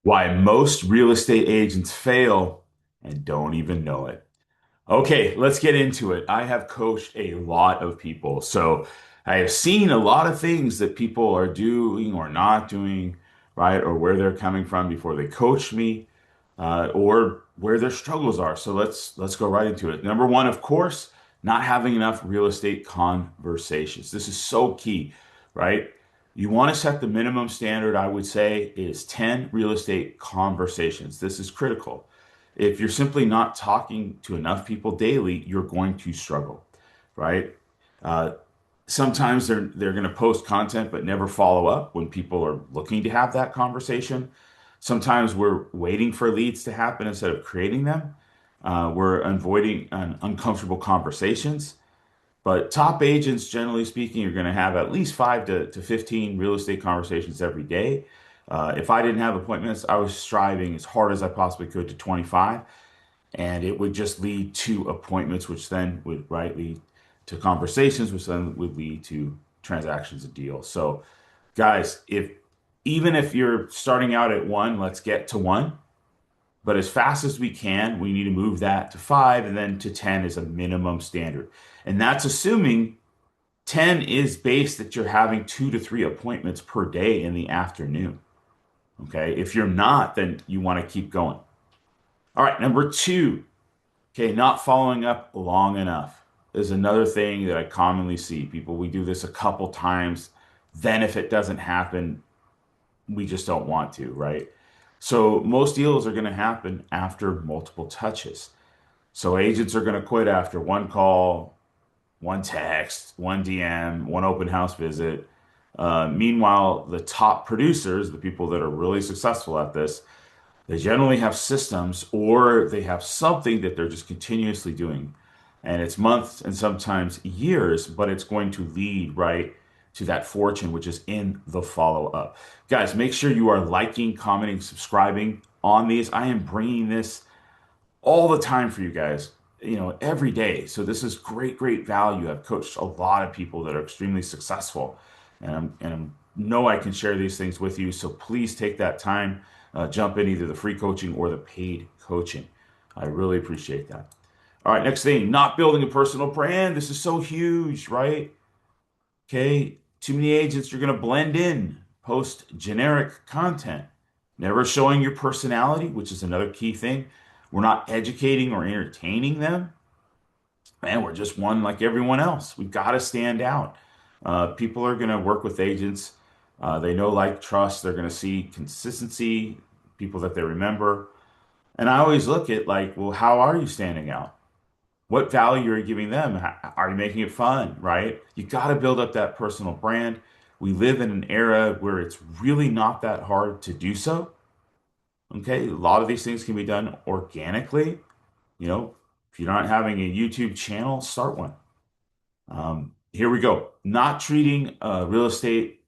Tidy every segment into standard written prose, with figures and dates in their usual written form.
Why most real estate agents fail and don't even know it. Okay, let's get into it. I have coached a lot of people. So I have seen a lot of things that people are doing or not doing, right? Or where they're coming from before they coach me, or where their struggles are. So let's go right into it. Number one, of course, not having enough real estate conversations. This is so key, right? You want to set the minimum standard, I would say, is 10 real estate conversations. This is critical. If you're simply not talking to enough people daily, you're going to struggle, right? Uh, Sometimes they're going to post content but never follow up when people are looking to have that conversation. Sometimes we're waiting for leads to happen instead of creating them. We're avoiding uncomfortable conversations. But top agents, generally speaking, are going to have at least 5 to 15 real estate conversations every day. If I didn't have appointments, I was striving as hard as I possibly could to 25, and it would just lead to appointments, which then would right lead to conversations, which then would lead to transactions and deals. So, guys, if even if you're starting out at one, let's get to one. But as fast as we can, we need to move that to five and then to 10 is a minimum standard. And that's assuming 10 is based that you're having 2 to 3 appointments per day in the afternoon. Okay. If you're not, then you want to keep going. All right. Number two, okay, not following up long enough is another thing that I commonly see. People, we do this a couple times. Then if it doesn't happen, we just don't want to, right? So most deals are going to happen after multiple touches. So agents are going to quit after one call, one text, one DM, one open house visit. Meanwhile, the top producers, the people that are really successful at this, they generally have systems or they have something that they're just continuously doing. And it's months and sometimes years, but it's going to lead right to that fortune, which is in the follow up. Guys, make sure you are liking, commenting, subscribing on these. I am bringing this all the time for you guys, every day. So this is great, great value. I've coached a lot of people that are extremely successful, and I know I can share these things with you. So please take that time, jump in either the free coaching or the paid coaching. I really appreciate that. All right, next thing, not building a personal brand. This is so huge, right? Okay, too many agents, you're going to blend in, post generic content, never showing your personality, which is another key thing. We're not educating or entertaining them. Man, we're just one like everyone else. We've got to stand out. People are going to work with agents. They know, like, trust. They're going to see consistency, people that they remember. And I always look at, like, well, how are you standing out? What value are you giving them? Are you making it fun, right? You got to build up that personal brand. We live in an era where it's really not that hard to do so. Okay, a lot of these things can be done organically. You know, if you're not having a YouTube channel, start one. Here we go. Not treating real estate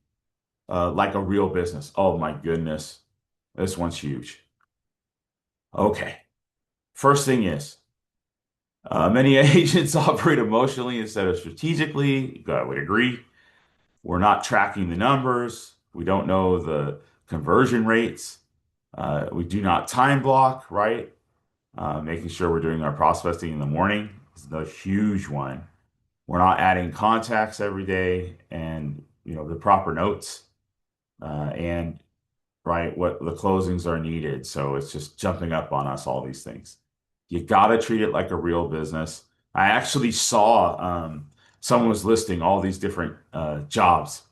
like a real business. Oh my goodness, this one's huge. Okay, first thing is, many agents operate emotionally instead of strategically. I would agree. We're not tracking the numbers. We don't know the conversion rates. We do not time block, right? Making sure we're doing our prospecting in the morning is the huge one. We're not adding contacts every day and the proper notes and right what the closings are needed. So it's just jumping up on us, all these things. You got to treat it like a real business. I actually saw someone was listing all these different jobs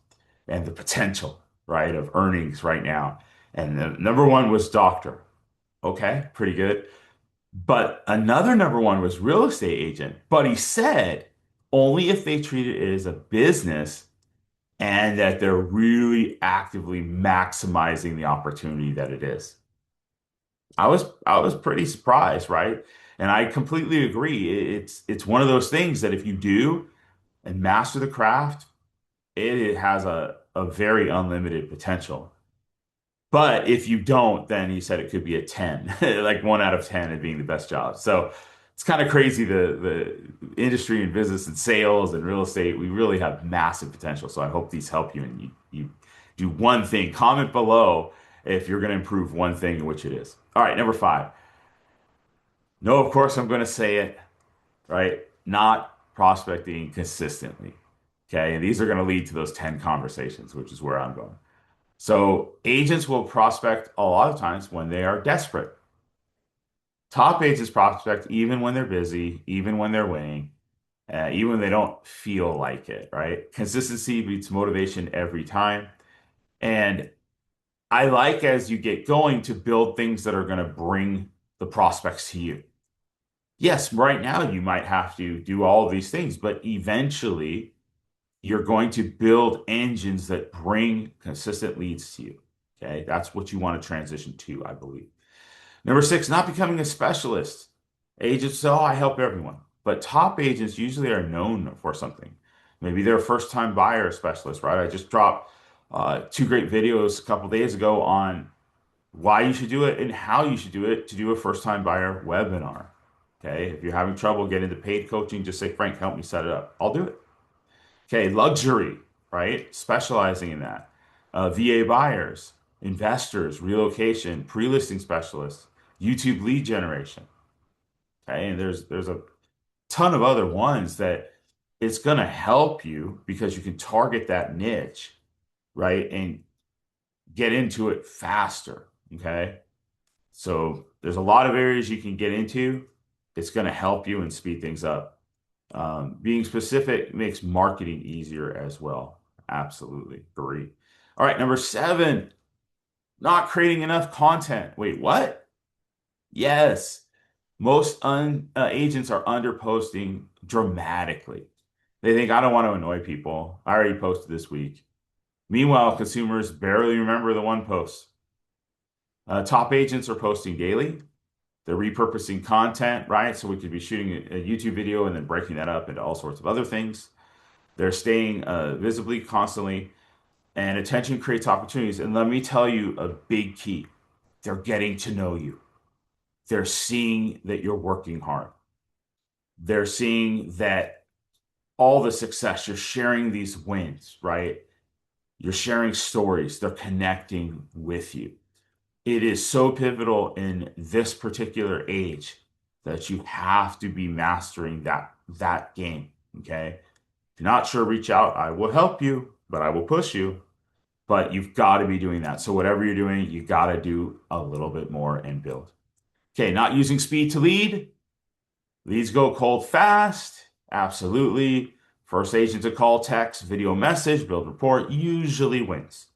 and the potential, right, of earnings right now. And the number one was doctor. Okay, pretty good. But another number one was real estate agent. But he said only if they treat it as a business and that they're really actively maximizing the opportunity that it is. I was pretty surprised, right? And I completely agree. It's one of those things that if you do and master the craft, it has a very unlimited potential. But if you don't, then he said it could be a 10, like 1 out of 10 of being the best job. So it's kind of crazy the industry and business and sales and real estate, we really have massive potential. So I hope these help you and you do one thing. Comment below if you're going to improve one thing, which it is. All right, number five. No, of course, I'm going to say it, right? Not prospecting consistently. Okay. And these are going to lead to those 10 conversations, which is where I'm going. So agents will prospect a lot of times when they are desperate. Top agents prospect even when they're busy, even when they're winning, even when they don't feel like it, right? Consistency beats motivation every time. And I like as you get going to build things that are going to bring the prospects to you. Yes, right now you might have to do all of these things, but eventually you're going to build engines that bring consistent leads to you. Okay, that's what you want to transition to, I believe. Number six, not becoming a specialist. Agents say, oh, I help everyone. But top agents usually are known for something. Maybe they're a first-time buyer specialist, right? I just dropped two great videos a couple days ago on why you should do it and how you should do it to do a first-time buyer webinar. Okay, if you're having trouble getting into paid coaching, just say, Frank, help me set it up. I'll do it. Okay, luxury, right? Specializing in that. VA buyers, investors, relocation, pre-listing specialists, YouTube lead generation. Okay, and there's a ton of other ones that it's going to help you because you can target that niche, right? And get into it faster. Okay. So there's a lot of areas you can get into. It's going to help you and speed things up. Being specific makes marketing easier as well. Absolutely agree. All right, number seven, not creating enough content. Wait, what? Yes, most agents are underposting dramatically. They think, I don't want to annoy people. I already posted this week. Meanwhile, consumers barely remember the one post. Top agents are posting daily. They're repurposing content, right? So we could be shooting a YouTube video and then breaking that up into all sorts of other things. They're staying visibly constantly, and attention creates opportunities. And let me tell you a big key. They're getting to know you. They're seeing that you're working hard. They're seeing that all the success, you're sharing these wins, right? You're sharing stories. They're connecting with you. It is so pivotal in this particular age that you have to be mastering that game. Okay. If you're not sure, reach out. I will help you, but I will push you. But you've got to be doing that. So whatever you're doing, you got to do a little bit more and build. Okay, not using speed to lead. Leads go cold fast. Absolutely. First agent to call, text, video message, build report usually wins.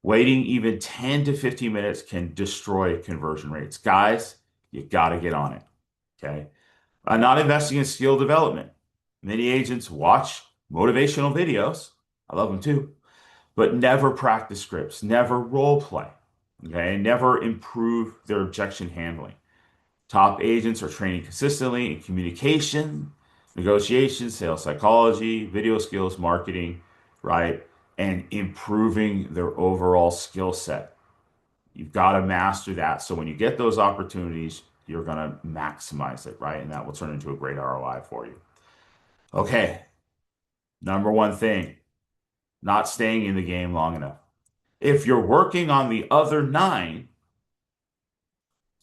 Waiting even 10 to 15 minutes can destroy conversion rates. Guys, you got to get on it. Okay. Not investing in skill development. Many agents watch motivational videos. I love them too, but never practice scripts, never role play. Okay. Never improve their objection handling. Top agents are training consistently in communication, negotiation, sales psychology, video skills, marketing, right? And improving their overall skill set. You've got to master that. So when you get those opportunities, you're going to maximize it, right? And that will turn into a great ROI for you. Okay. Number one thing, not staying in the game long enough. If you're working on the other nine,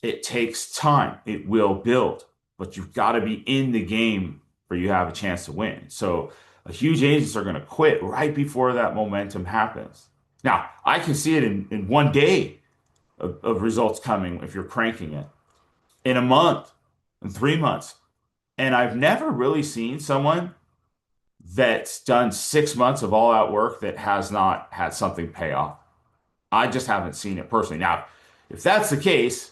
it takes time. It will build, but you've got to be in the game for you to have a chance to win. So huge agents are going to quit right before that momentum happens. Now, I can see it in one day of results coming if you're cranking it, in a month, in 3 months. And I've never really seen someone that's done 6 months of all out work that has not had something pay off. I just haven't seen it personally. Now, if that's the case,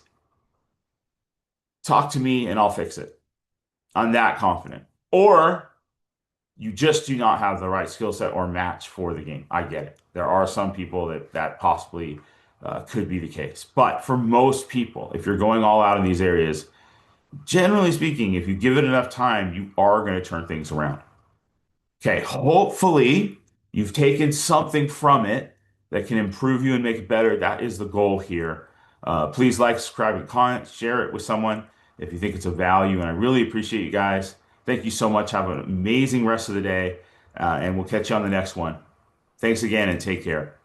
talk to me and I'll fix it. I'm that confident. Or you just do not have the right skill set or match for the game. I get it. There are some people that possibly could be the case. But for most people, if you're going all out in these areas, generally speaking, if you give it enough time, you are going to turn things around. Okay, hopefully you've taken something from it that can improve you and make it better. That is the goal here. Please like, subscribe, and comment. Share it with someone if you think it's of value. And I really appreciate you guys. Thank you so much. Have an amazing rest of the day. And we'll catch you on the next one. Thanks again and take care.